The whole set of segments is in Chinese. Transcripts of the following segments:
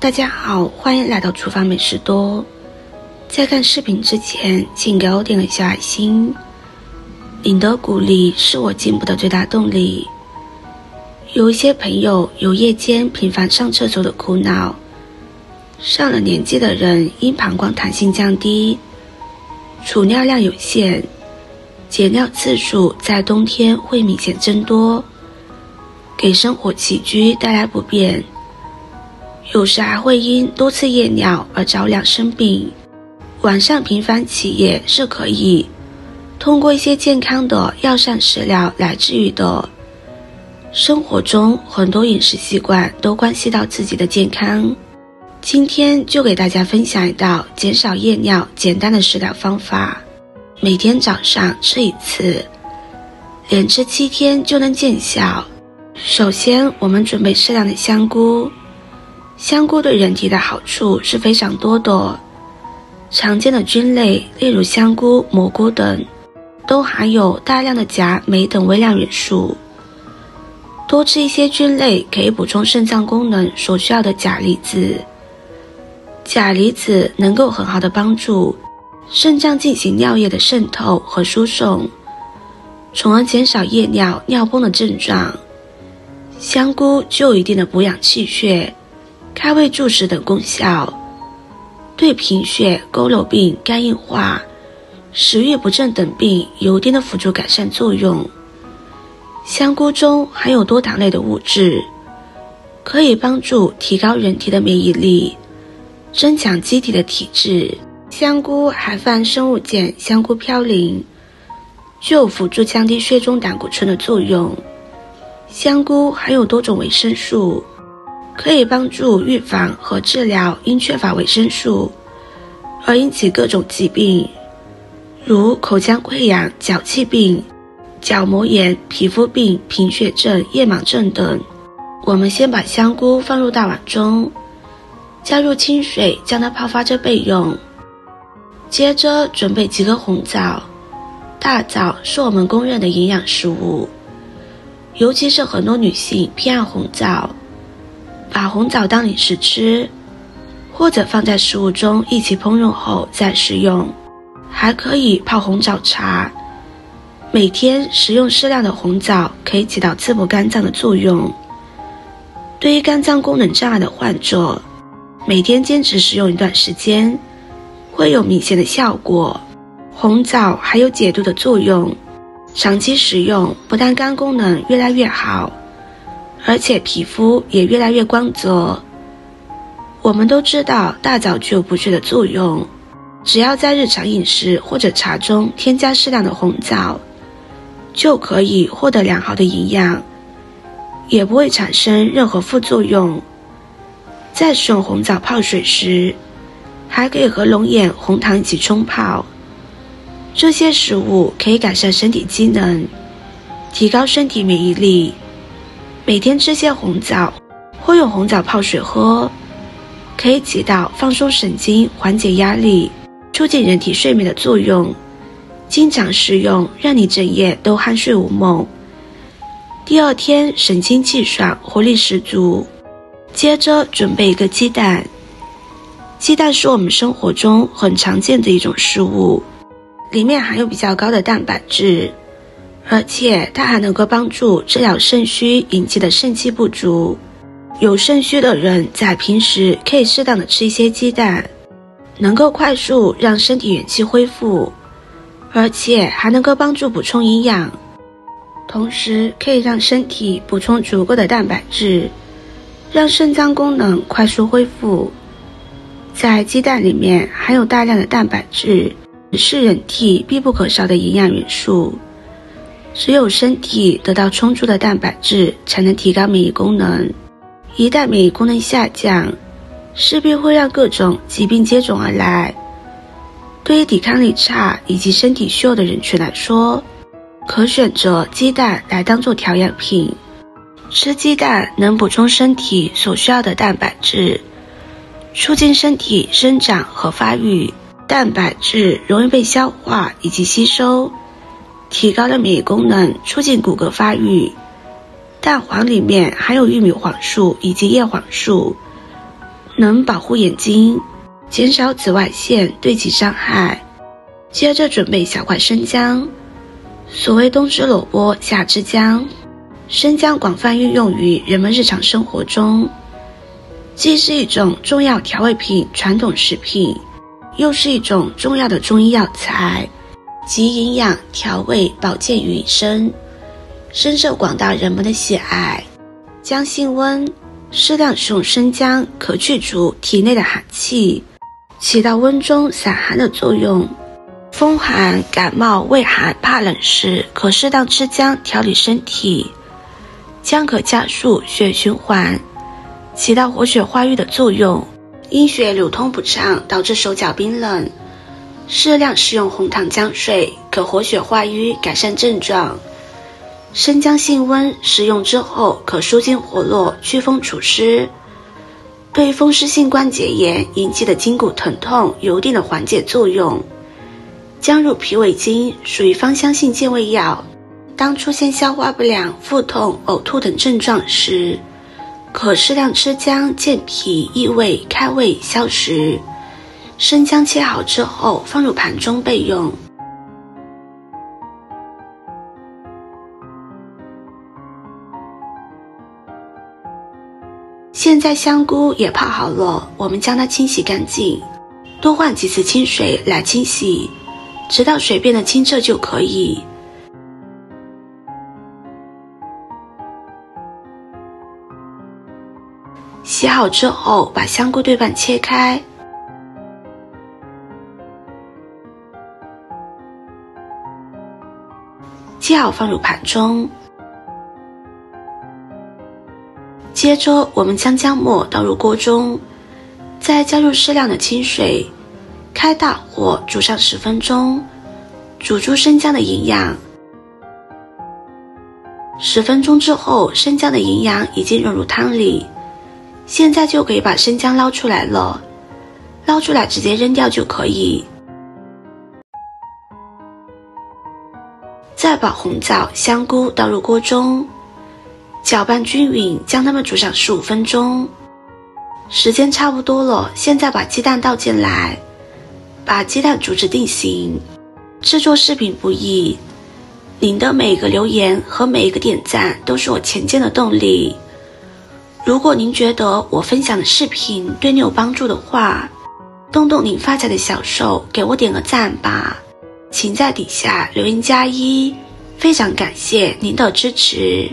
大家好，欢迎来到厨房美食多。在看视频之前，请给我点个小爱心，您的鼓励是我进步的最大动力。有一些朋友有夜间频繁上厕所的苦恼，上了年纪的人因膀胱弹性降低，储尿量有限，解尿次数在冬天会明显增多，给生活起居带来不便，有时还会因多次夜尿而着凉生病。晚上频繁起夜是可以通过一些健康的药膳食疗来治愈的。生活中很多饮食习惯都关系到自己的健康，今天就给大家分享一道减少夜尿简单的食疗方法。每天早上吃一次，连吃7天就能见效。首先我们准备适量的香菇，香菇对人体的好处是非常多的，常见的菌类例如香菇、蘑菇等都含有大量的钾、镁等微量元素，多吃一些菌类可以补充肾脏功能所需要的钾离子。钾离子能够很好的帮助肾脏进行尿液的渗透和输送，从而减少夜尿、尿崩的症状。香菇具有一定的补养气血、开胃助食等功效，对贫血、佝偻病、肝硬化、食欲不振等病有一定的辅助改善作用。香菇中含有多糖类的物质，可以帮助提高人体的免疫力，增强机体的体质。香菇还含生物碱香菇嘌呤，具有辅助降低血中胆固醇的作用。香菇含有多种维生素，可以帮助预防和治疗因缺乏维生素而引起各种疾病，如口腔溃疡、脚气病、角膜炎、皮肤病、贫血症、夜盲症等。我们先把香菇放入大碗中，加入清水将它泡发着备用。接着准备几颗红枣。大枣是我们公认的营养食物，尤其是很多女性偏爱红枣，把红枣当零食吃，或者放在食物中一起烹饪后再食用，还可以泡红枣茶。每天食用适量的红枣可以起到滋补肝脏的作用。对于肝脏功能障碍的患者，每天坚持食用一段时间，会有明显的效果。红枣还有解毒的作用，长期食用不但肝功能越来越好，而且皮肤也越来越光泽。我们都知道大枣具有补血的作用，只要在日常饮食或者茶中添加适量的红枣，就可以获得良好的营养，也不会产生任何副作用。在使用红枣泡水时，还可以和龙眼、红糖一起冲泡。这些食物可以改善身体机能，提高身体免疫力。每天吃些红枣，或用红枣泡水喝，可以起到放松神经、缓解压力、促进人体睡眠的作用。经常食用，让你整夜都酣睡无梦，第二天神清气爽，活力十足。接着准备一个鸡蛋。鸡蛋是我们生活中很常见的一种食物，里面含有比较高的蛋白质，而且它还能够帮助治疗肾虚引起的肾气不足。有肾虚的人在平时可以适当的吃一些鸡蛋，能够快速让身体元气恢复，而且还能够帮助补充营养，同时可以让身体补充足够的蛋白质，让肾脏功能快速恢复。在鸡蛋里面含有大量的蛋白质，是人体必不可少的营养元素。只有身体得到充足的蛋白质，才能提高免疫功能。一旦免疫功能下降，势必会让各种疾病接踵而来。对于抵抗力差以及身体虚弱的人群来说，可选择鸡蛋来当做调养品。吃鸡蛋能补充身体所需要的蛋白质，促进身体生长和发育。蛋白质容易被消化以及吸收，提高了免疫功能，促进骨骼发育。蛋黄里面含有玉米黄素以及叶黄素，能保护眼睛，减少紫外线对其伤害。接着准备小块生姜。所谓冬吃萝卜夏吃姜，生姜广泛运用于人们日常生活中，既是一种重要调味品、传统食品，又是一种重要的中医药材，集营养、调味、保健于一身，深受广大人们的喜爱。姜性温，适量食用生姜可去除体内的寒气，起到温中散寒的作用。风寒、感冒、畏寒、怕冷时，可适当吃姜调理身体。姜可加速血液循环，起到活血化瘀的作用。因血流通不畅导致手脚冰冷，适量食用红糖姜水，可活血化瘀，改善症状。生姜性温，食用之后可舒筋活络、祛风除湿，对风湿性关节炎引起的筋骨疼痛有一定的缓解作用。姜入脾胃经，属于芳香性健胃药。当出现消化不良、腹痛、呕吐等症状时，可适量吃姜健脾益胃、开胃消食。生姜切好之后放入盘中备用。现在香菇也泡好了，我们将它清洗干净，多换几次清水来清洗，直到水变得清澈就可以。洗好之后，把香菇对半切开，切好放入盘中。接着我们将姜末倒入锅中，再加入适量的清水，开大火煮上10分钟，煮出生姜的营养。10分钟之后，生姜的营养已经融入汤里，现在就可以把生姜捞出来了，捞出来直接扔掉就可以。再把红枣、香菇倒入锅中，搅拌均匀，将它们煮上15分钟。时间差不多了，现在把鸡蛋倒进来，把鸡蛋煮至定型。制作视频不易，您的每一个留言和每一个点赞都是我前进的动力。如果您觉得我分享的视频对你有帮助的话，动动您发财的小手，给我点个赞吧。请在底下留言+1，非常感谢您的支持。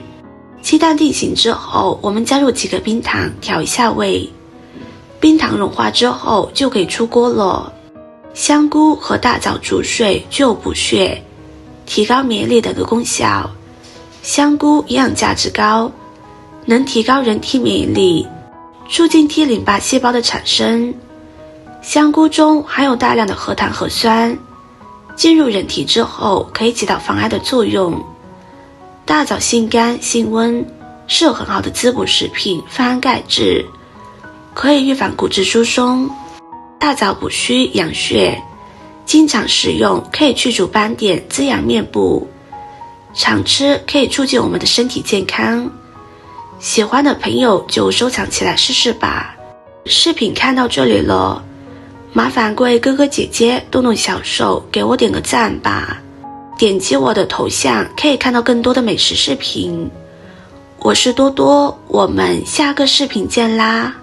鸡蛋定型之后，我们加入几个冰糖调一下味，冰糖融化之后就可以出锅了。香菇和大枣煮水具有补血、提高免疫力等的功效。香菇营养价值高，能提高人体免疫力，促进 T 淋巴细胞的产生。香菇中含有大量的核糖核酸，进入人体之后可以起到防癌的作用。大枣性甘性温，是很好的滋补食品，富钙质，可以预防骨质疏松。大枣补虚养血，经常食用可以去除斑点，滋养面部。常吃可以促进我们的身体健康。喜欢的朋友就收藏起来试试吧。视频看到这里了，麻烦各位哥哥姐姐动动小手，给我点个赞吧。点击我的头像可以看到更多的美食视频。我是多多，我们下个视频见啦。